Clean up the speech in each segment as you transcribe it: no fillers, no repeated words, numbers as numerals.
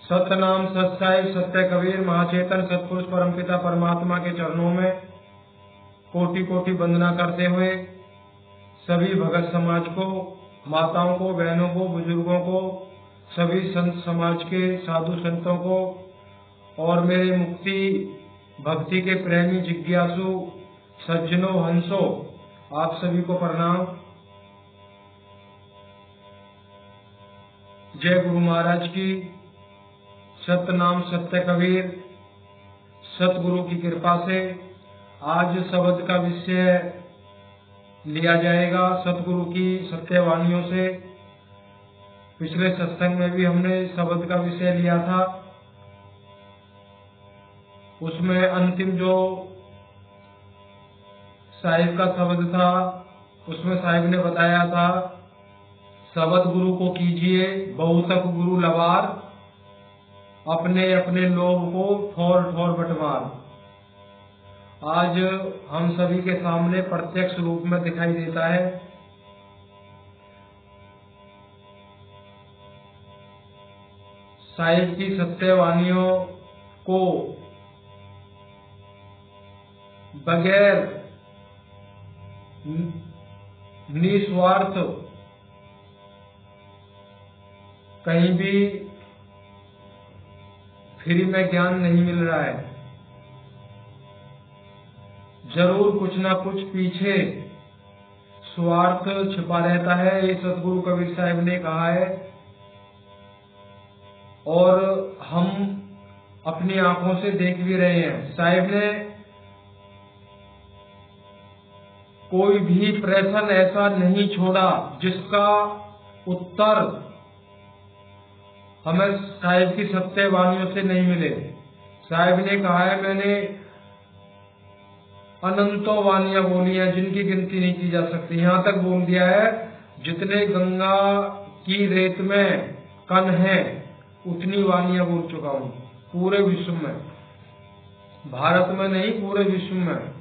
सतनाम सत्साई सत्य कबीर महाचेतन सतपुरुष परमपिता परमात्मा के चरणों में कोटि कोटि वंदना करते हुए सभी भगत समाज को, माताओं को, बहनों को, बुजुर्गों को, सभी संत समाज के साधु संतों को और मेरे मुक्ति भक्ति के प्रेमी जिज्ञासु सज्जनों हंसों आप सभी को प्रणाम। जय गुरु महाराज की। सतनाम सत्य कबीर। सतगुरु की कृपा से आज शब्द का विषय लिया जाएगा सतगुरु की सत्य वाणियों से। पिछले सत्संग में भी हमने शब्द का विषय लिया था। उसमें अंतिम जो साहिब का शब्द था उसमें साहिब ने बताया था, शब्द गुरु को कीजिए बहुतक गुरु लवार, अपने अपने लोभ को ठोर ठोर बंटवार। आज हम सभी के सामने प्रत्यक्ष रूप में दिखाई देता है। साहिब की सत्यवाणियों को बगैर निस्वार्थ कहीं भी फ्री में ज्ञान नहीं मिल रहा है। जरूर कुछ ना कुछ पीछे स्वार्थ छिपा रहता है, ये सतगुरु कबीर साहब ने कहा है। और हम अपनी आंखों से देख भी रहे हैं। साहब ने कोई भी प्रश्न ऐसा नहीं छोड़ा जिसका उत्तर हमें साहिब की सत्यवाणियों से नहीं मिले। साहिब ने कहा है, मैंने अनंतों वाणियां बोली हैं जिनकी गिनती नहीं की जा सकती। यहाँ तक बोल दिया है, जितने गंगा की रेत में कण हैं उतनी वाणियां बोल चुका हूँ पूरे विश्व में, भारत में नहीं पूरे विश्व में।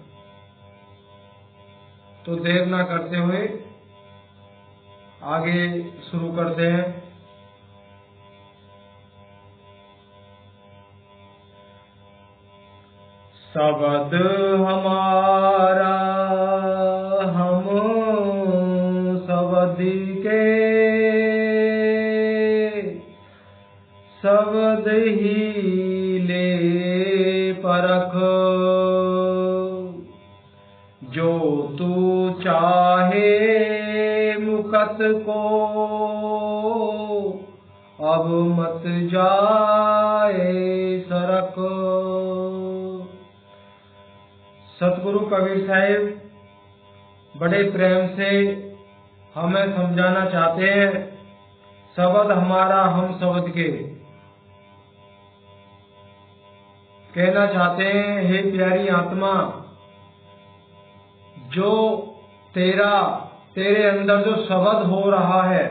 तो देर ना करते हुए आगे शुरू करते हैं। शब्द हमारा हम शब्द के, शब्द ही ले परख, जो तू चाहे मुकत को अब मत जाए सरक। सतगुरु कबीर साहिब बड़े प्रेम से हमें समझाना चाहते हैं, शब्द हमारा हम शब्द के। कहना चाहते हैं, हे प्यारी आत्मा, जो तेरे अंदर जो शब्द हो रहा है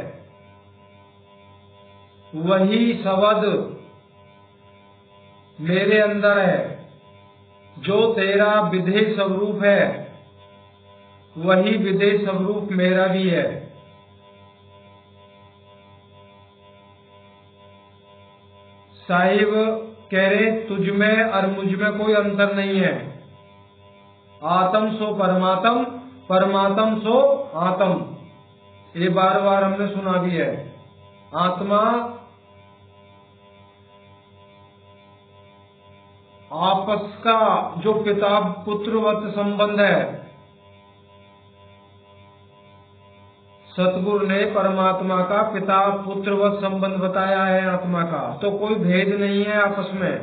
वही शब्द मेरे अंदर है। जो तेरा विधेय स्वरूप है वही विधेय स्वरूप मेरा भी है। साहिब कह रहे, तुझ में और मुझ में कोई अंतर नहीं है। आत्म सो परमात्म, परमात्म सो आत्म। ये बार बार हमने सुना भी है। आत्मा आपस का जो पिता पुत्रवत संबंध है, सतगुरु ने परमात्मा का पिता पुत्रवत संबंध बताया है आत्मा का। तो कोई भेद नहीं है आपस में।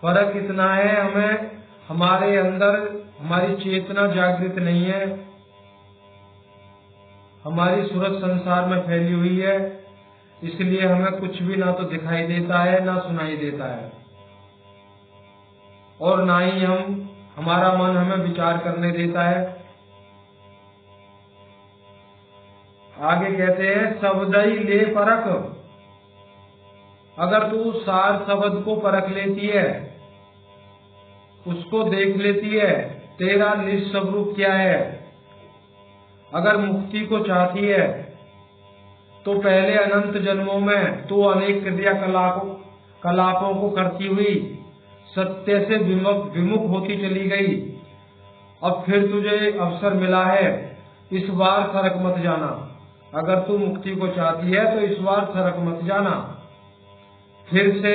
फर्क इतना है, हमें हमारे अंदर हमारी चेतना जागृत नहीं है, हमारी सूरत संसार में फैली हुई है। इसलिए हमें कुछ भी ना तो दिखाई देता है ना सुनाई देता है, और ना ही हमारा मन हमें विचार करने देता है। आगे कहते हैं, शब्दई ले परख। अगर तू सार शब्द को परख लेती है, उसको देख लेती है, तेरा निस्वरूप क्या है, अगर मुक्ति को चाहती है तो पहले अनंत जन्मों में तो अनेक कलापों को करती हुई सत्य से विमुख होती चली गई। अब फिर तुझे अवसर मिला है, इस बार सरक मत जाना। अगर तू मुक्ति को चाहती है तो इस बार सरक मत जाना, फिर से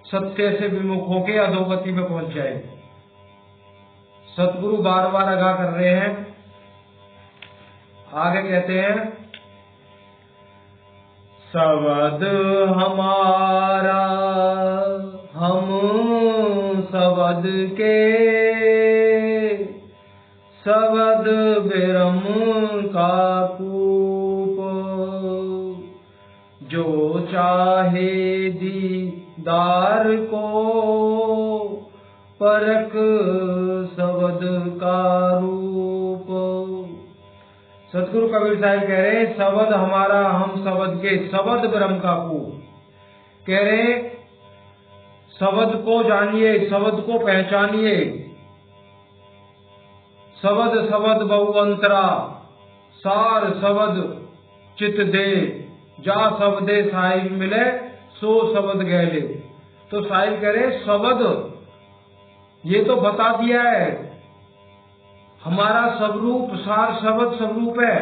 सत्य से विमुख होके अधोगति में पहुंच जाए। सतगुरु बार बार आगाह कर रहे हैं। आगे कहते हैं, शब्द हमारा हम शब्द के, शब्द ब्रह्म का कूप, जो चाहे दीदार को परख शब्द का रूप। सतगुरु कबीर साहब कह रहे हैं, शब्द हमारा हम शब्द के, शब्द ब्रह्म का कूप। कह रहे शब्द को जानिए, शब्द को पहचानिए। शब्द शब्द बहु अंतरा, सार शब्द चित दे, जा शब्दे साहिब मिले सो शब्द गहले। तो साहिब कह रहे शब्द ये तो बता दिया है, हमारा स्वरूप सार शब्द स्वरूप है,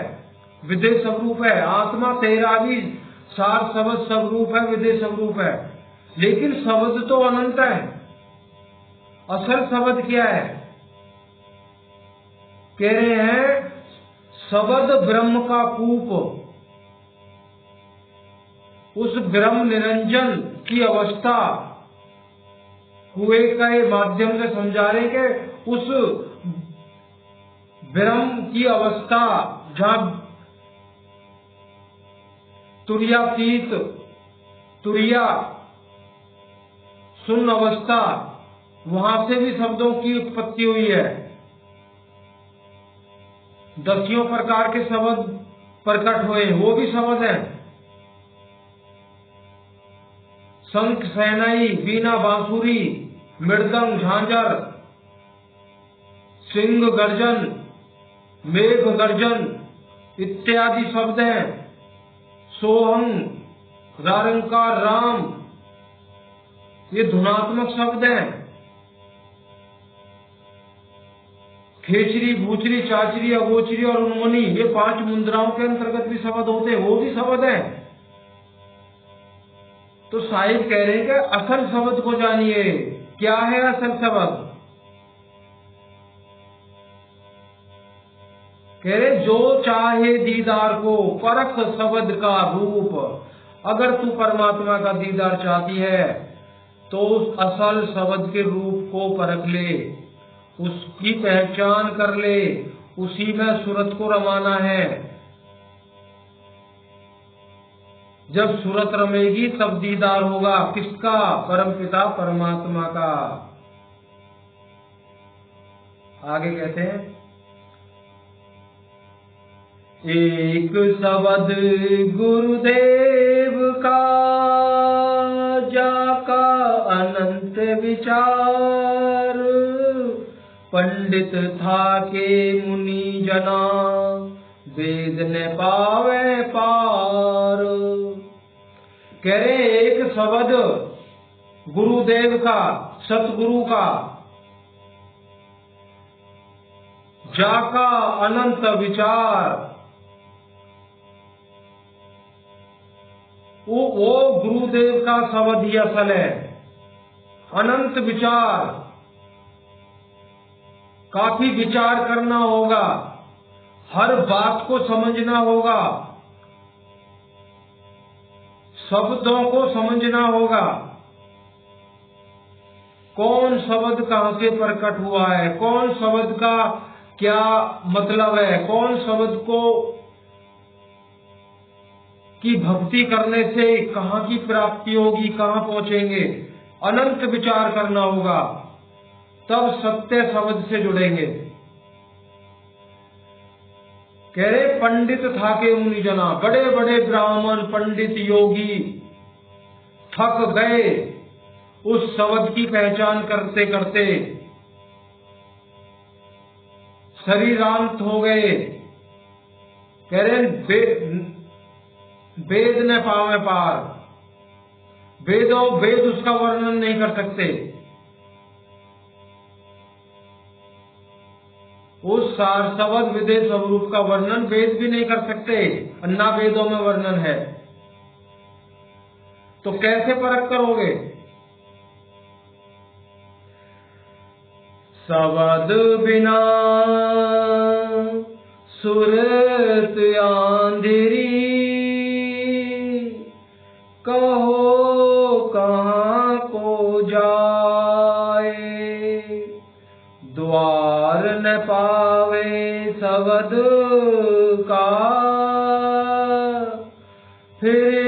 विदेह स्वरूप है। आत्मा तेरा भी सार शब्द स्वरूप है, विदेह स्वरूप है। लेकिन शब्द तो अनंत है। असल शब्द क्या है? कह रहे हैं शब्द ब्रह्म का कूप, उस ब्रह्म निरंजन की अवस्था कुएं के माध्यम से समझा रहे कि उस ब्रह्म की अवस्था जहाँ तुर्यातीत, तुर्या शून्य अवस्था, वहां से भी शब्दों की उत्पत्ति हुई है। 10 प्रकार के शब्द प्रकट हुए, वो भी शब्द हैं। शंख, शहनाई, वीणा, बांसुरी, मृदंग, झांझर, सिंह गर्जन, मेघ गर्जन इत्यादि शब्द हैं। सोहम, रारंकार, राम, ये धुनात्मक शब्द हैं। खेचरी, भूचरी, चाचरी, अगोचरी और उन्मनी, ये 5 मुद्राओं के अंतर्गत भी शब्द होते हैं, वो भी शब्द हैं। तो साहिब कह रहे हैं कि असल शब्द को जानिए। क्या है असल शब्द? कह रहे जो चाहे दीदार को परख शब्द का रूप। अगर तू परमात्मा का दीदार चाहती है तो उस असल शब्द के रूप को परख ले, उसकी पहचान कर ले, उसी में सूरत को रमाना है। जब सूरत रमेगी तब दीदार होगा। किसका? परमपिता परमात्मा का। आगे कहते हैं, एक शब्द गुरुदेव का, जाका अनंत विचार, पंडित था के मुनि जना, वेद न पावे पार। कह रहे एक शब्द गुरुदेव का, सतगुरु का, जाका अनंत विचार, वो गुरुदेव का शब्द ही असल है। अनंत विचार, काफी विचार करना होगा, हर बात को समझना होगा, शब्दों को समझना होगा। कौन शब्द कहां से प्रकट हुआ है, कौन शब्द का क्या मतलब है, कौन शब्द को की भक्ति करने से कहां की प्राप्ति होगी, कहां पहुंचेंगे। अनंत विचार करना होगा, तब सत्य शब्द से जुड़ेंगे। कह रहे पंडित था के मुनि जना, बड़े बड़े ब्राह्मण, पंडित, योगी थक गए उस शब्द की पहचान करते करते, शरीरांत हो गए। कह रहे वेद न पावे पार, वेद उसका वर्णन नहीं कर सकते। उस सार शब्द विदे स्वरूप का वर्णन वेद भी नहीं कर सकते, ना वेदों में वर्णन है। तो कैसे परख करोगे? शब्द बिना सुरत आंधिरी, कहो कहाँ को जाए, द्वार न पावे शब्द का, फिर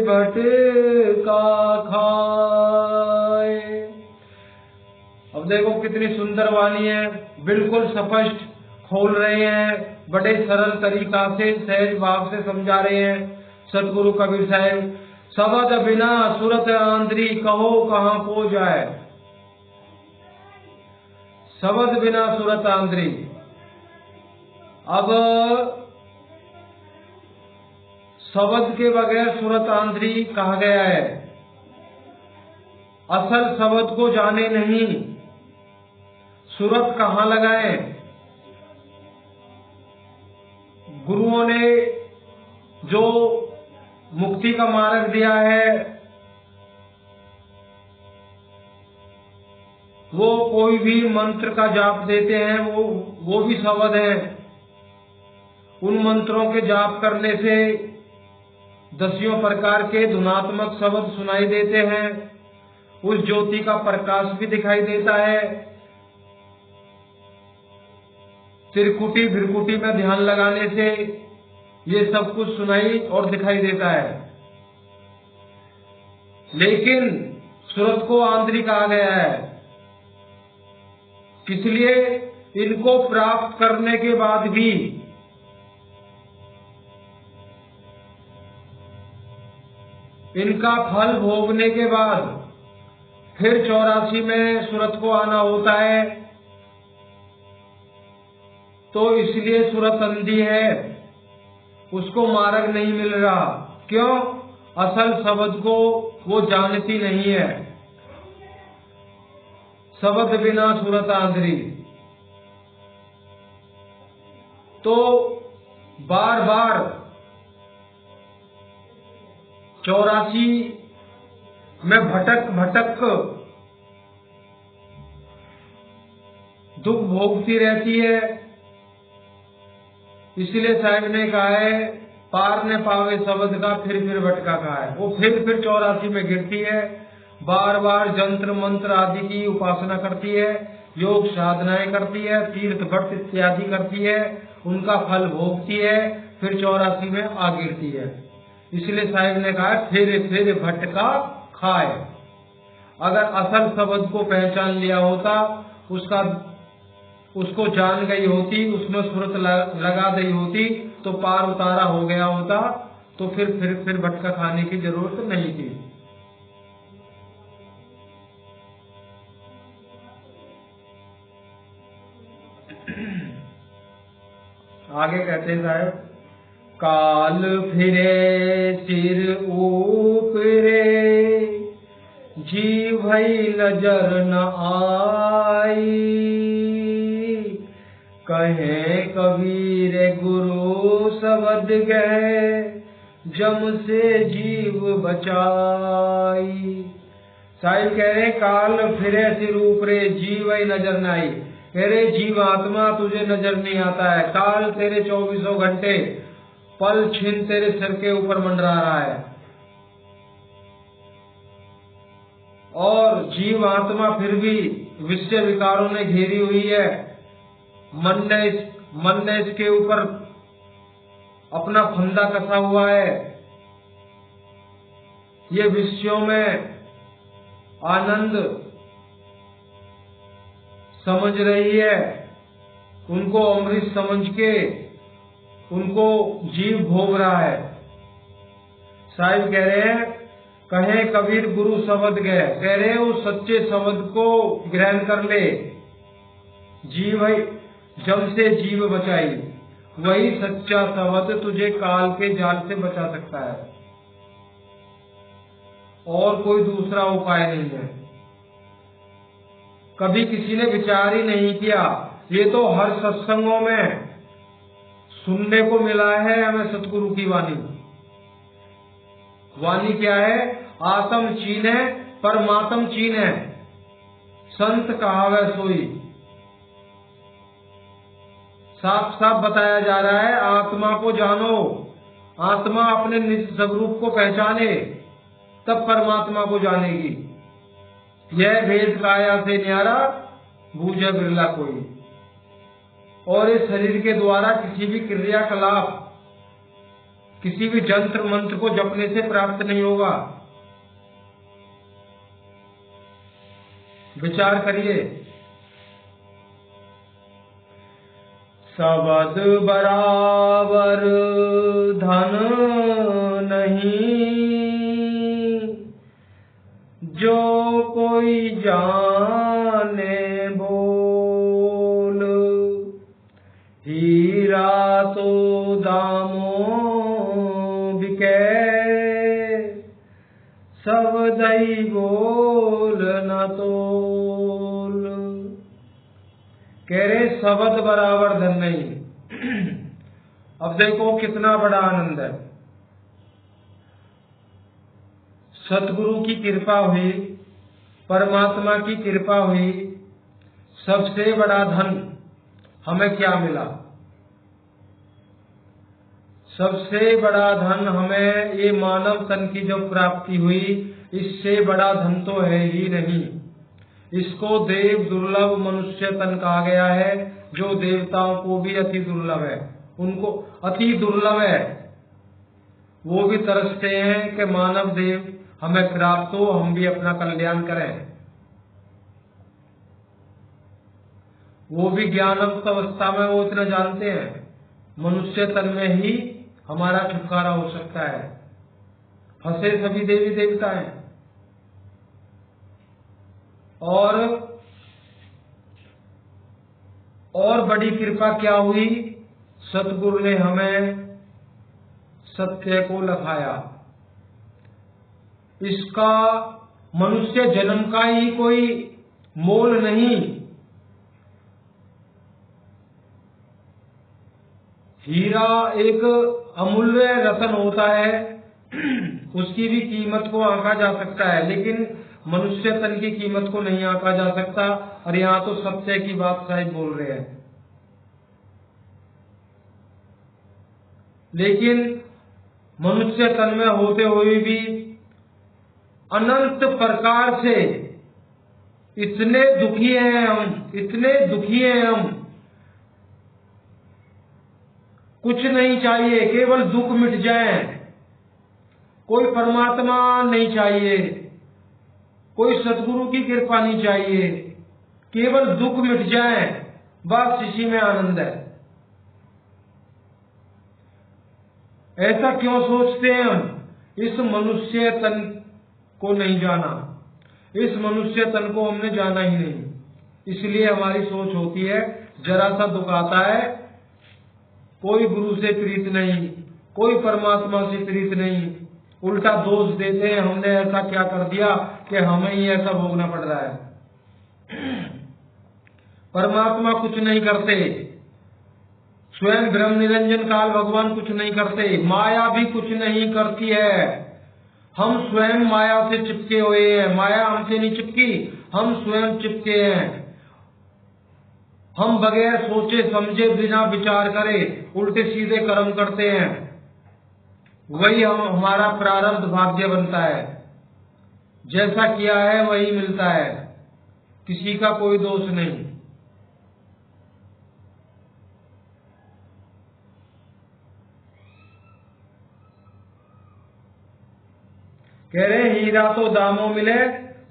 भटका खाए। अब देखो कितनी सुंदर वाणी है, बिल्कुल स्पष्ट खोल रहे हैं, बड़े सरल तरीका से सहज भाव से समझा रहे हैं सतगुरु कबीर साहब। शब्द बिना सुरत आंधरी, कहो कहाँ को जाए। शब्द बिना सुरत आंधरी। अब शब्द के बगैर सुरत आंधरी कहा गया है। असल शब्द को जाने नहीं, सुरत कहाँ लगाए। गुरुओं ने जो मुक्ति का मार्ग दिया है, वो कोई भी मंत्र का जाप देते हैं, वो भी शब्द है। उन मंत्रों के जाप करने से दसियों प्रकार के धुनात्मक शब्द सुनाई देते हैं, उस ज्योति का प्रकाश भी दिखाई देता है। त्रिकुटी भ्रिकुटी में ध्यान लगाने से ये सब कुछ सुनाई और दिखाई देता है। लेकिन सुरत को आंधरी कहा गया है, इसलिए इनको प्राप्त करने के बाद भी इनका फल भोगने के बाद फिर 84 में सुरत को आना होता है। तो इसलिए सुरत अंधी है, उसको मार्ग नहीं मिल रहा। क्यों? असल शब्द को वो जानती नहीं है। शब्द बिना सुरत आंधरी। तो बार बार 84 में भटक भटक दुख भोगती रहती है। इसलिए साहब ने कहा है, पार ने पावे शब्द का, फिर भटका खाए। वो फिर 84 में गिरती है, बार बार जंत्र मंत्र आदि की उपासना करती है, योग साधनाएं करती है, तीर्थ व्रत इत्यादि करती है, उनका फल भोगती है, फिर 84 में आ गिरती है। इसलिए साहिब ने कहा फिर भटका खाए। अगर असल शब्द को पहचान लिया होता, उसको जान गई होती, उसमें सुरत लगा दी होती, तो पार उतारा हो गया होता, तो फिर भटका खाने की जरूरत नहीं थी। आगे कहते हैं साहब, काल फिरे सिर ऊपरे, जी भई नजर न आई, कहे कबीर गुरु शब्द गए, जम से जीव बचाई। साहिब कह रहे काल फिरे सिर ऊपरे, जी भई नजर न आई। कह रहे जीव आत्मा तुझे नजर नहीं आता है, काल तेरे 24 घंटे पल छिन तेरे सिर के ऊपर मंडरा रहा है, और जीव आत्मा फिर भी विषय विकारों ने घेरी हुई है। मन ने इसके ऊपर अपना फंदा कसा हुआ है। ये विषयों में आनंद समझ रही है, उनको अमृत समझ के उनको जीव भोग रहा है। साहिब कह रहे हैं, कहे कबीर गुरु शब्द गए, कह रहे उस सच्चे शब्द को ग्रहण कर ले। जीव जम से जीव बचाई, वही सच्चा शब्द तुझे काल के जाल से बचा सकता है, और कोई दूसरा उपाय नहीं है। कभी किसी ने विचार ही नहीं किया, ये तो हर सत्संगों में सुनने को मिला है हमें सतगुरु की वाणी। वाणी क्या है? आत्म चीन है, परमात्म चीन है, संत कहावे सोई। साफ साफ बताया जा रहा है, आत्मा को जानो, आत्मा अपने निज स्वरूप को पहचाने, तब परमात्मा को जानेगी। यह भेद काया से न्यारा, बूझे बिरला कोई। और इस शरीर के द्वारा किसी भी क्रियाकलाप, किसी भी जंत्र मंत्र को जपने से प्राप्त नहीं होगा। विचार करिए। शब्द बराबर धन नहीं, जो कोई जाने बोल। हीरा तो दामों बिके, शब्द ही बोल न तोल। कह रहे शब्द बराबर धन नहीं। अब देखो कितना बड़ा आनंद है। सतगुरु की कृपा हुई, परमात्मा की कृपा हुई, सबसे बड़ा धन हमें क्या मिला? सबसे बड़ा धन हमें ये मानव तन की जो प्राप्ति हुई, इससे बड़ा धन तो है ही नहीं। इसको देव दुर्लभ मनुष्य तन कहा गया है, जो देवताओं को भी अति दुर्लभ है, उनको अति दुर्लभ है। वो भी तरसते हैं कि मानव देव हमें प्राप्त हो, हम भी अपना कल्याण करें। वो भी ज्ञानमुक्त अवस्था में वो इतना जानते हैं, मनुष्य तन में ही हमारा छुटकारा हो सकता है। फंसे सभी देवी देवता हैं। और बड़ी कृपा क्या हुई? सतगुरु ने हमें सत्य को लखाया। इसका मनुष्य जन्म का ही कोई मोल नहीं। हीरा एक अमूल्य रत्न होता है, उसकी भी कीमत को आंका जा सकता है, लेकिन मनुष्य तन की कीमत को नहीं आंका जा सकता। और यहाँ तो सत्य की बात शायद बोल रहे हैं। लेकिन मनुष्य तन में होते हुए भी अनंत प्रकार से इतने दुखी हैं हम, इतने दुखी हैं हम। कुछ नहीं चाहिए, केवल दुख मिट जाए। कोई परमात्मा नहीं चाहिए, कोई सतगुरु की कृपा नहीं चाहिए, केवल दुख मिट जाए, बस इसी में आनंद है। ऐसा क्यों सोचते हैं हम? इस मनुष्य तन को नहीं जाना, इस मनुष्य तन को हमने जाना ही नहीं, इसलिए हमारी सोच होती है। जरा सा दुख आता है, कोई गुरु से प्रीत नहीं, कोई परमात्मा से प्रीत नहीं, उल्टा दोष देते हैं, हमने ऐसा क्या कर दिया कि हमें ही ऐसा भोगना पड़ रहा है। परमात्मा कुछ नहीं करते, स्वयं ब्रह्म निरंजन काल भगवान कुछ नहीं करते, माया भी कुछ नहीं करती है। हम स्वयं माया से चिपके हुए हैं, माया हमसे नहीं चिपकी, हम स्वयं चिपके हैं। हम बगैर सोचे समझे, बिना विचार करे उल्टे सीधे कर्म करते हैं, वही हमारा प्रारब्ध भाग्य बनता है। जैसा किया है वही मिलता है, किसी का कोई दोष नहीं। कह रहे हीरा तो दामों मिले,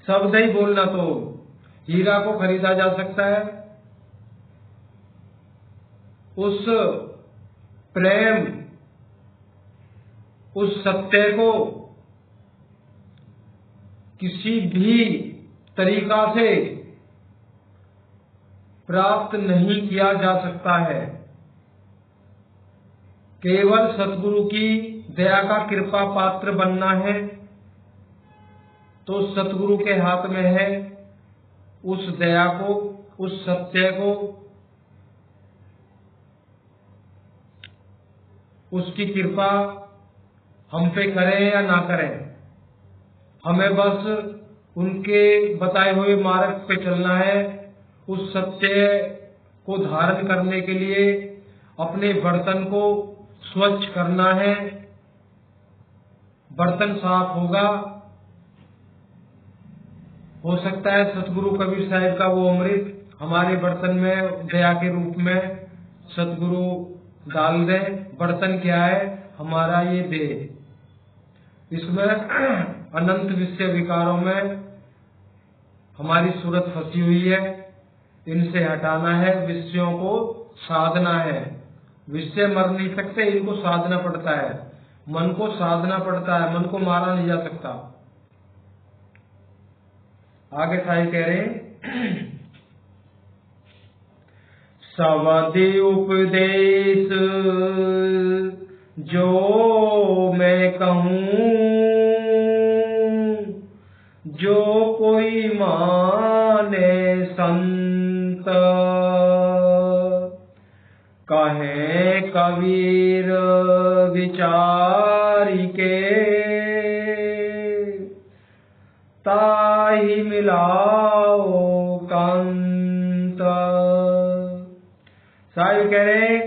शब्द ही बोलना तो। हीरा को खरीदा जा सकता है, उस प्रेम, उस सत्य को किसी भी तरीका से प्राप्त नहीं किया जा सकता है। केवल सतगुरु की दया का कृपा पात्र बनना है तो सतगुरु के हाथ में है उस दया को, उस सत्य को, उसकी कृपा हम पे करें या ना करें। हमें बस उनके बताए हुए मार्ग पे चलना है। उस सत्य को धारण करने के लिए अपने बर्तन को स्वच्छ करना है। बर्तन साफ होगा, हो सकता है सतगुरु कबीर साहिब का वो अमृत हमारे बर्तन में दया के रूप में सतगुरु डाल दे। बर्तन क्या है? हमारा ये देह। इसमें अनंत विषय विकारों में हमारी सूरत फंसी हुई है, इनसे हटाना है। विषयों को साधना है। विषय मर नहीं सकते, इनको साधना पड़ता है। मन को साधना पड़ता है, मन को मारा नहीं जा सकता। आगे साहिब कह रहे हैं, सवधि उपदेश जो मैं कहूँ, जो कोई माने संत, कहे कबीर विचारी के, ताहि मिलाओ कंत। साहिब कह रहे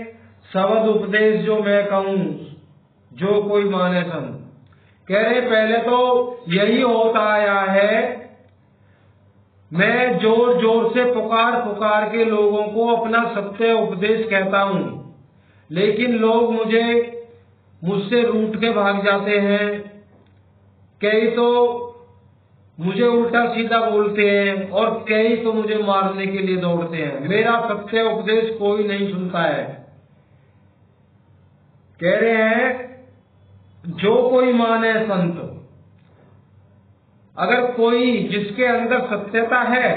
शब्द उपदेश जो मैं कहूँ, जो कोई माने संत। कह रहे पहले तो यही होता आया है, मैं जोर जोर से पुकार पुकार के लोगों को अपना सत्य उपदेश कहता हूँ, लेकिन लोग मुझसे रूठ के भाग जाते हैं। कई तो मुझे उल्टा सीधा बोलते हैं और कई तो मुझे मारने के लिए दौड़ते हैं। मेरा सत्य उपदेश कोई नहीं सुनता है। कह रहे हैं जो कोई माने संत। अगर कोई जिसके अंदर सत्यता है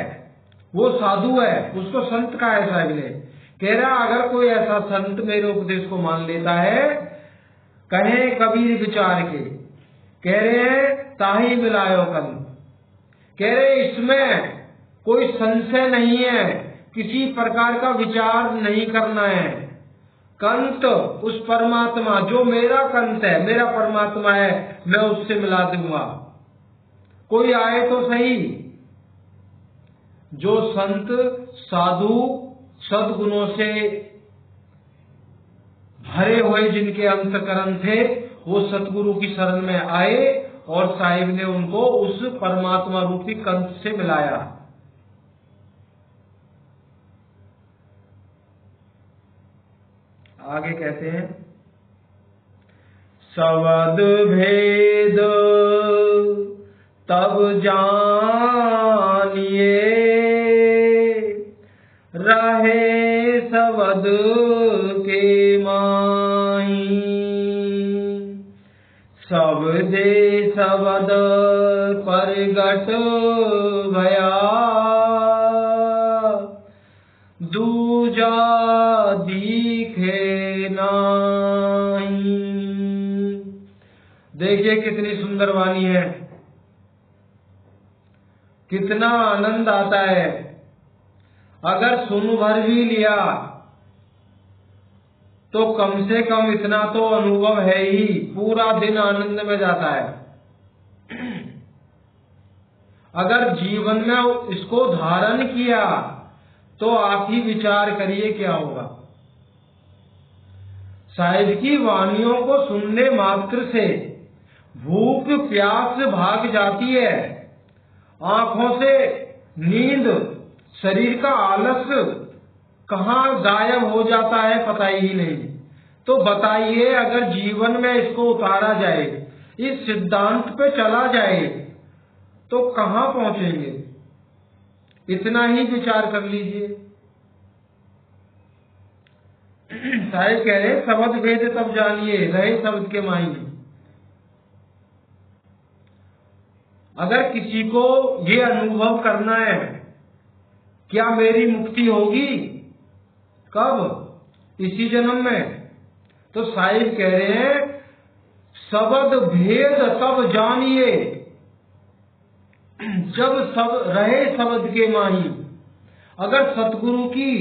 वो साधु है, उसको संत कहा है साहिब ने। कह रहा अगर कोई ऐसा संत मेरे उपदेश को मान लेता है, कहे कबीर विचार के, कह रहे हैं ताही मिलायो कंत। कह रहे इसमें कोई संशय नहीं है, किसी प्रकार का विचार नहीं करना है। कंत उस परमात्मा जो मेरा कंत है, मेरा परमात्मा है, मैं उससे मिला दूंगा। कोई आए तो सही। जो संत साधु सद्गुणों से भरे हुए जिनके अंतकरण थे, वो सतगुरु की शरण में आए और साहिब ने उनको उस परमात्मा रूपी कंत से मिलाया। आगे कहते हैं शब्द भेद तब जानिए, रहे शब्द के माही, शब्दे शब्द परगट भया, दूजा दिखे नाही। देखिए कितनी सुंदर वाणी है, कितना आनंद आता है। अगर सुन भर भी लिया तो कम से कम इतना तो अनुभव है ही, पूरा दिन आनंद में जाता है। अगर जीवन में इसको धारण किया तो आप ही विचार करिए क्या होगा। साहिब की वाणियों को सुनने मात्र से भूख प्यास भाग जाती है, आंखों से नींद, शरीर का आलस कहाँ गायब हो जाता है पता ही नहीं। तो बताइए अगर जीवन में इसको उतारा जाए, इस सिद्धांत पे चला जाए तो कहाँ पहुंचेंगे। इतना ही विचार कर लीजिए। साहिब कह रहे शब्द भेद तब जानिए, रहे शब्द के माही। अगर किसी को ये अनुभव करना है क्या मेरी मुक्ति होगी, कब? इसी जन्म में, तो साहिब कह रहे हैं शब्द भेद तब जानिए जब सब रहे शब्द के माही। अगर सतगुरु की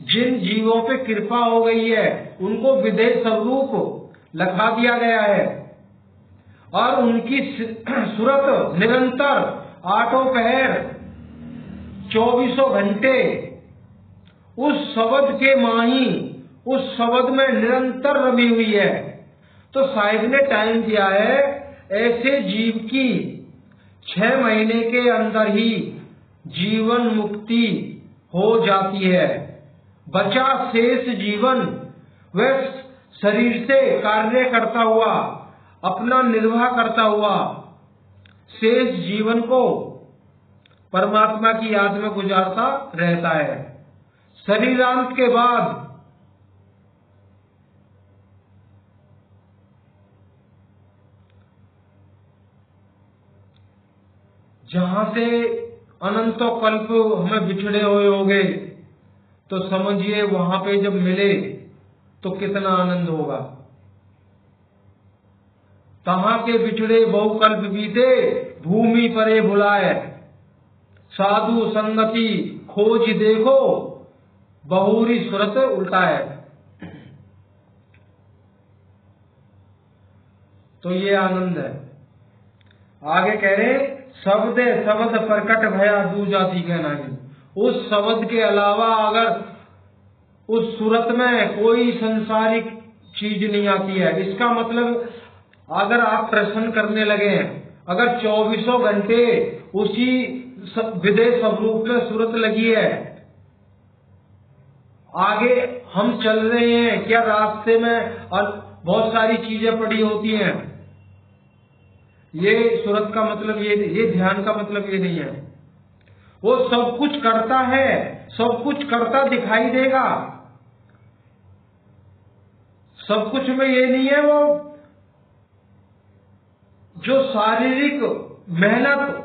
जिन जीवों पे कृपा हो गई है उनको विदेह स्वरूप लखा दिया गया है और उनकी सूरत निरंतर आठों पहर 24 घंटे उस शब्द के माही, उस शब्द में निरंतर रमी हुई है, तो साहिब ने टाइम दिया है ऐसे जीव की 6 महीने के अंदर ही जीवन मुक्ति हो जाती है। बचा शेष जीवन वह शरीर से कार्य करता हुआ, अपना निर्वाह करता हुआ शेष जीवन को परमात्मा की याद में गुजारता रहता है। शरीरांत के बाद जहां से अनंतों कल्प हमें बिछड़े हुए होंगे तो समझिए वहां पे जब मिले तो कितना आनंद होगा। तहां के बिछड़े बहुकल्प बीते भूमि परे भुलाए, साधु संगति खोज देखो बहुरी सुरत उल्टाए। तो ये आनंद है। आगे कह रहे शब्द शब्द प्रकट भया दूजाति के नहीं। उस शब्द के अलावा अगर उस सूरत में कोई संसारिक चीज नहीं आती है, इसका मतलब अगर आप प्रश्न करने लगे हैं, अगर 24 घंटे उसी विदेह स्वरूप में सूरत लगी है, आगे हम चल रहे हैं क्या रास्ते में और बहुत सारी चीजें पड़ी होती हैं, ये सूरत का मतलब ये ध्यान का मतलब ये नहीं है। वो सब कुछ करता है, सब कुछ करता दिखाई देगा। सब कुछ में ये नहीं है वो जो शारीरिक मेहनत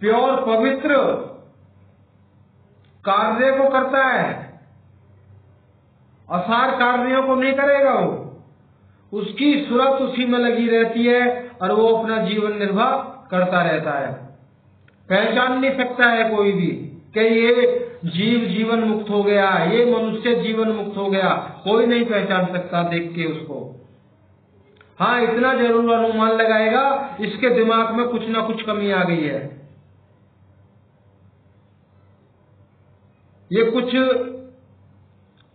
प्योर पवित्र कार्य को करता है, असार कार्यों को नहीं करेगा। वो उसकी सूरत उसी में लगी रहती है और वो अपना जीवन निर्वाह करता रहता है। पहचान नहीं सकता है कोई भी कि ये जीव जीवन मुक्त हो गया, ये मनुष्य जीवन मुक्त हो गया, कोई नहीं पहचान सकता देख के उसको। हाँ, इतना जरूर अनुमान लगाएगा इसके दिमाग में कुछ ना कुछ कमी आ गई है, ये कुछ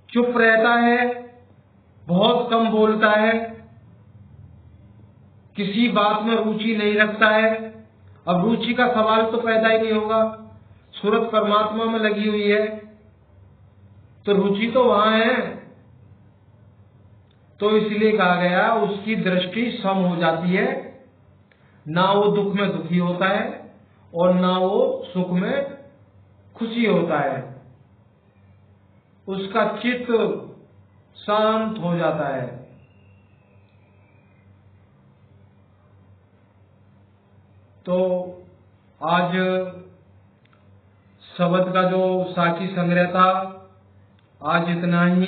चुप रहता है, बहुत कम बोलता है, किसी बात में रुचि नहीं रखता है। अब रुचि का सवाल तो पैदा ही नहीं होगा, सूरत परमात्मा में लगी हुई है तो रुचि तो वहां है। तो इसलिए कहा गया उसकी दृष्टि सम हो जाती है, ना वो दुख में दुखी होता है और ना वो सुख में खुशी होता है, उसका चित्त शांत हो जाता है। तो आज शब्द का जो साक्षी संग्रह था आज इतना ही।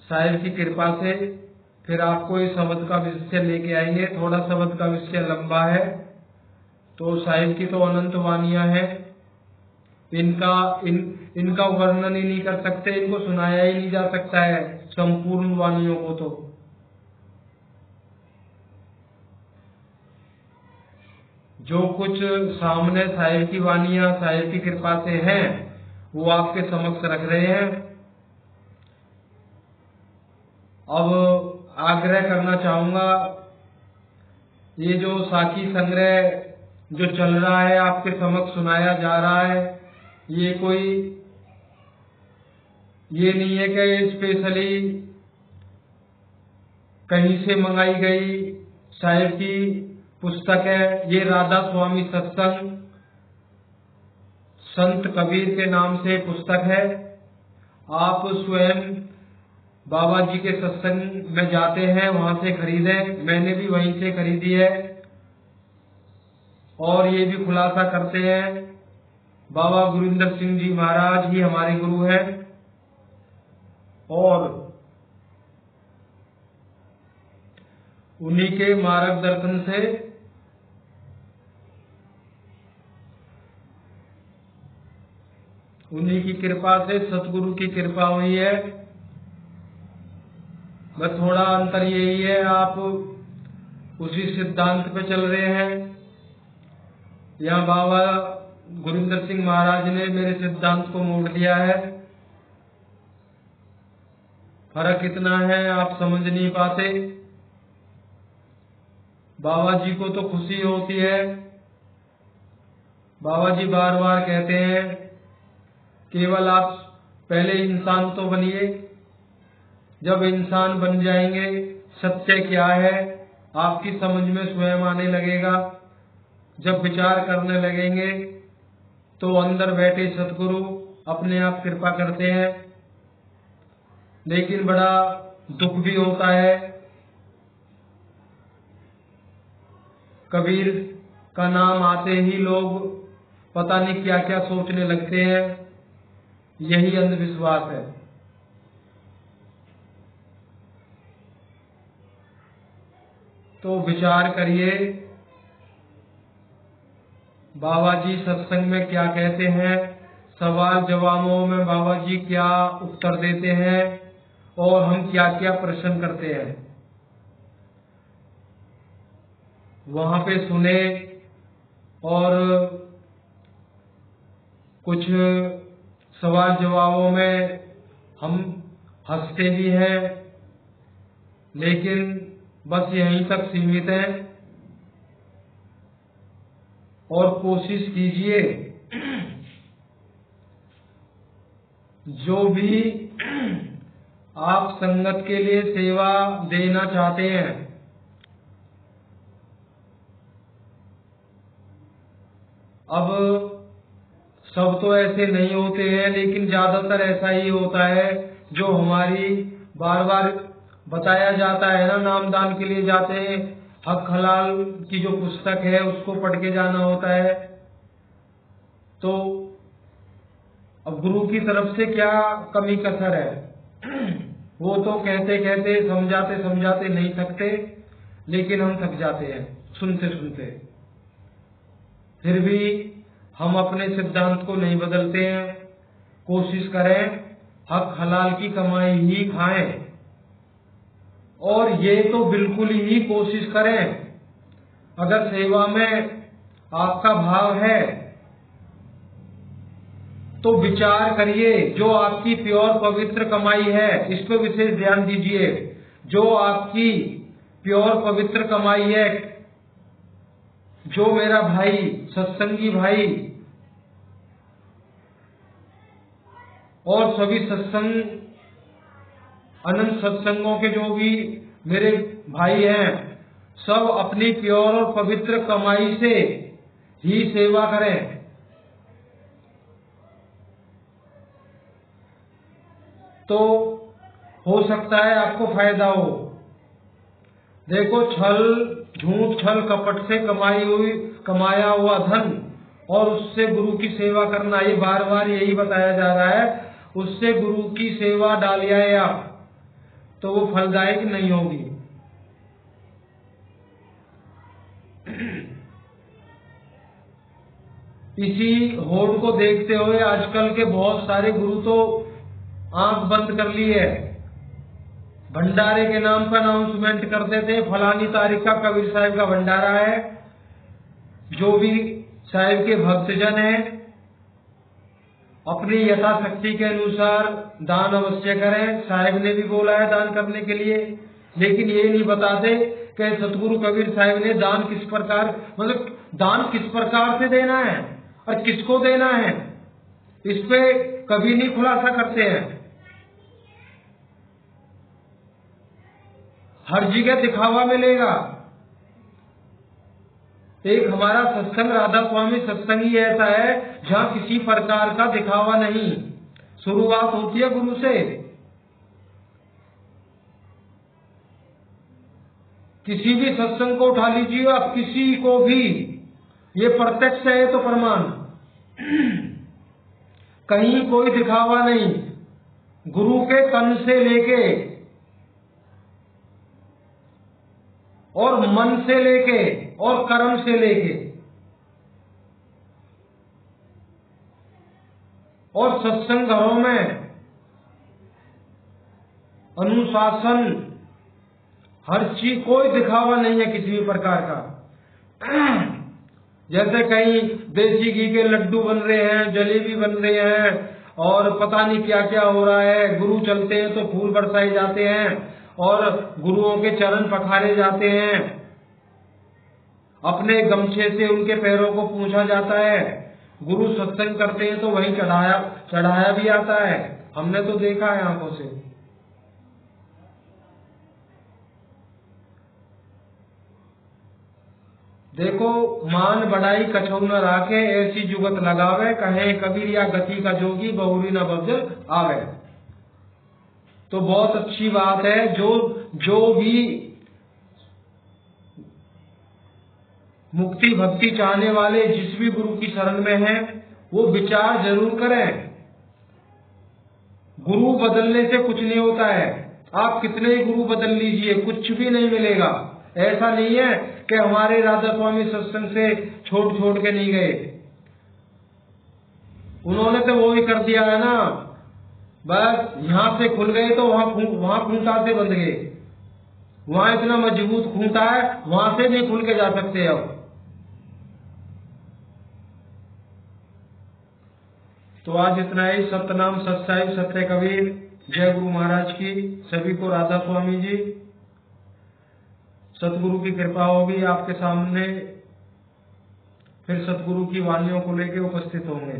साहिब की कृपा से फिर आपको इस शब्द का विषय लेके आएंगे। थोड़ा शब्द का विषय लंबा है, तो साहिब की तो अनंत वाणियां हैं, इनका वर्णन ही नहीं कर सकते, इनको सुनाया ही नहीं जा सकता है संपूर्ण वाणियों को। तो जो कुछ सामने साहिब की वाणियां साहिब की कृपा से हैं वो आपके समक्ष रख रहे हैं। अब आग्रह करना चाहूंगा, ये जो साखी संग्रह जो चल रहा है आपके समक्ष सुनाया जा रहा है, ये कोई ये नहीं है कि स्पेशली कहीं से मंगाई गई साहिब की पुस्तक है। ये राधा स्वामी सत्संग संत कबीर के नाम से पुस्तक है। आप स्वयं बाबा जी के सत्संग में जाते हैं, वहां से खरीदे, मैंने भी वहीं से खरीदी है। और ये भी खुलासा करते हैं बाबा गुरिंदर सिंह जी महाराज ही हमारे गुरु हैं और उन्हीं के मार्गदर्शन से उन्हीं की कृपा से सतगुरु की कृपा हुई है। बस थोड़ा अंतर यही है, आप उसी सिद्धांत पे चल रहे हैं। यहाँ बाबा गुरिंदर सिंह महाराज ने मेरे सिद्धांत को मोड़ दिया है। फर्क इतना है आप समझ नहीं पाते। बाबा जी को तो खुशी होती है। बाबा जी बार बार कहते हैं केवल आप पहले इंसान तो बनिए, जब इंसान बन जाएंगे सत्य क्या है आपकी समझ में स्वयं आने लगेगा। जब विचार करने लगेंगे तो अंदर बैठे सतगुरु अपने आप कृपा करते हैं। लेकिन बड़ा दुख भी होता है, कबीर का नाम आते ही लोग पता नहीं क्या क्या सोचने लगते हैं। यही अंधविश्वास है। तो विचार करिए बाबा जी सत्संग में क्या कहते हैं, सवाल जवाबों में बाबा जी क्या उत्तर देते हैं और हम क्या क्या प्रश्न करते हैं। वहां पे सुने और कुछ सवाल जवाबों में हम हंसते भी हैं, लेकिन बस यहीं तक सीमित है। और कोशिश कीजिए जो भी आप संगत के लिए सेवा देना चाहते हैं, अब सब तो ऐसे नहीं होते हैं, लेकिन ज्यादातर ऐसा ही होता है। जो हमारी बार बार बताया जाता है ना, नामदान के लिए जाते हैं, हक हलाल की जो पुस्तक है उसको पढ़ के जाना होता है। तो अब गुरु की तरफ से क्या कमी कसर है, वो तो कहते कहते समझाते समझाते नहीं थकते, लेकिन हम थक जाते हैं सुनते सुनते। फिर भी हम अपने सिद्धांत को नहीं बदलते हैं। कोशिश करें हक हलाल की कमाई ही खाएं, और ये तो बिल्कुल ही कोशिश करें। अगर सेवा में आपका भाव है तो विचार करिए, जो आपकी प्योर पवित्र कमाई है इस पर विशेष ध्यान दीजिए। जो आपकी प्योर पवित्र कमाई है, जो मेरा भाई सत्संगी भाई और सभी सत्संग अनंत सत्संगों के जो भी मेरे भाई हैं, सब अपनी प्योर और पवित्र कमाई से ही सेवा करें। तो हो सकता है आपको फायदा हो। देखो, छल झूठ छल कपट से कमाया हुआ धन और उससे गुरु की सेवा करना, ये बार बार यही बताया जा रहा है। उससे गुरु की सेवा डालिया आप तो वो फलदायक नहीं होगी। इसी होड़ को देखते हुए आजकल के बहुत सारे गुरु तो आंख बंद कर ली है। भंडारे के नाम पर अनाउंसमेंट करते थे, फलानी तारीख का कबीर साहब का भंडारा है। जो भी साहिब के भक्तजन हैं अपनी यथाशक्ति के अनुसार दान अवश्य करें। साहिब ने भी बोला है दान करने के लिए, लेकिन ये नहीं बताते कि सतगुरु कबीर साहिब ने दान किस प्रकार, मतलब दान किस प्रकार से देना है और किसको देना है, इस पे कभी नहीं खुलासा करते हैं। हर जगह दिखावा मिलेगा। एक हमारा सत्संग राधा स्वामी सत्संग ही ऐसा है जहाँ किसी प्रकार का दिखावा नहीं। शुरुआत होती है गुरु से। किसी भी सत्संग को उठा लीजिए आप, किसी को भी, ये प्रत्यक्ष है तो प्रमाण। कहीं कोई दिखावा नहीं, गुरु के तन से लेके और मन से लेके और कर्म से लेके और सत्संग घरों में अनुशासन, हर चीज, कोई दिखावा नहीं है किसी भी प्रकार का। जैसे कहीं देसी घी के लड्डू बन रहे हैं, जलेबी बन रहे हैं और पता नहीं क्या क्या हो रहा है, गुरु चलते हैं तो फूल बरसाए जाते हैं और गुरुओं के चरण पखारे जाते हैं, अपने गमछे से उनके पैरों को पूंछा जाता है, गुरु सत्संग करते हैं तो वही चढ़ाया भी आता है। हमने तो देखा है आंखों से। देखो, मान बढ़ाई कछौ न राखे, ऐसी जुगत लगावे, कहे कबीर या गति का जोगी, बहुरी न बब्जल आवे। तो बहुत अच्छी बात है, जो भी मुक्ति भक्ति चाहने वाले जिस भी गुरु की शरण में हैं, वो विचार जरूर करें। गुरु बदलने से कुछ नहीं होता है, आप कितने ही गुरु बदल लीजिए कुछ भी नहीं मिलेगा। ऐसा नहीं है कि हमारे राधा स्वामी सत्संग से छोड़ के नहीं गए, उन्होंने तो वो ही कर दिया है ना, बस यहाँ से खुल गए तो वहाँ खूंटा से बंध गए, वहाँ इतना मजबूत खूंटा है, वहाँ से नहीं खुल के जा सकते। अब तो आज इतना ही। सतनाम सत्साई सत्य कबीर। जय गुरु महाराज की। सभी को राधा स्वामी जी, सतगुरु की कृपा होगी, आपके सामने फिर सतगुरु की वाणियों को लेकर उपस्थित होंगे।